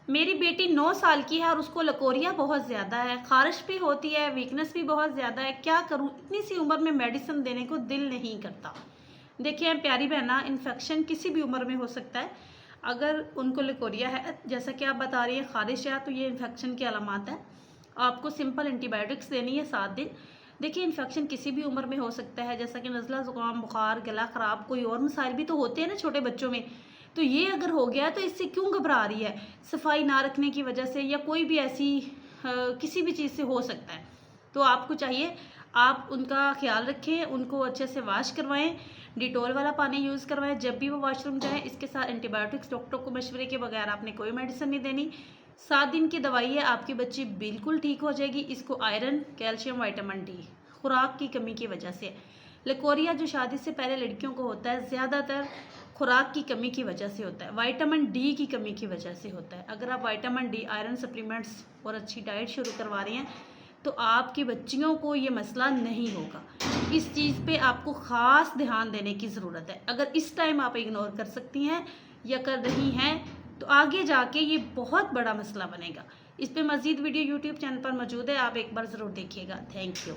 मेरी बेटी 9 साल की है और उसको लकोरिया बहुत ज़्यादा है, खारिश भी होती है, वीकनेस भी बहुत ज़्यादा है। क्या करूं, इतनी सी उम्र में मेडिसिन देने को दिल नहीं करता। देखिए प्यारी बहना, इन्फेक्शन किसी भी उम्र में हो सकता है। अगर उनको लकोरिया है, जैसा कि आप बता रही हैं, खारिश है, तो ये इन्फेक्शन की अलामत है। आपको सिंपल एंटीबायोटिक्स देनी है 7 दिन। देखिए इन्फेक्शन किसी भी उम्र में हो सकता है, जैसा कि नज़ला, ज़ुकाम, बुखार, गला ख़राब, कोई और मसाइल भी तो होते हैं ना छोटे बच्चों में। तो ये अगर हो गया तो इससे क्यों घबरा रही है? सफाई ना रखने की वजह से या कोई भी ऐसी किसी भी चीज़ से हो सकता है। तो आपको चाहिए आप उनका ख्याल रखें, उनको अच्छे से वॉश करवाएं, डिटॉल वाला पानी यूज़ करवाएं जब भी वो वॉशरूम जाएं। इसके साथ एंटीबायोटिक्स डॉक्टर को मशवरे के बगैर आपने कोई मेडिसिन नहीं देनी। 7 दिन की दवाई है, आपकी बच्ची बिल्कुल ठीक हो जाएगी। इसको आयरन, कैल्शियम, विटामिन डी खुराक की कमी की वजह से। लकोरिया जो शादी से पहले लड़कियों को होता है, ज़्यादातर खुराक की कमी की वजह से होता है, विटामिन डी की कमी की वजह से होता है। अगर आप विटामिन डी, आयरन सप्लीमेंट्स और अच्छी डाइट शुरू करवा रही हैं तो आपकी बच्चियों को ये मसला नहीं होगा। इस चीज़ पे आपको ख़ास ध्यान देने की ज़रूरत है। अगर इस टाइम आप इग्नोर कर सकती हैं या कर रही हैं तो आगे जाके ये बहुत बड़ा मसला बनेगा। इस पे मज़ीद वीडियो यूट्यूब चैनल पर मौजूद है, आप एक बार ज़रूर देखिएगा। Thank you.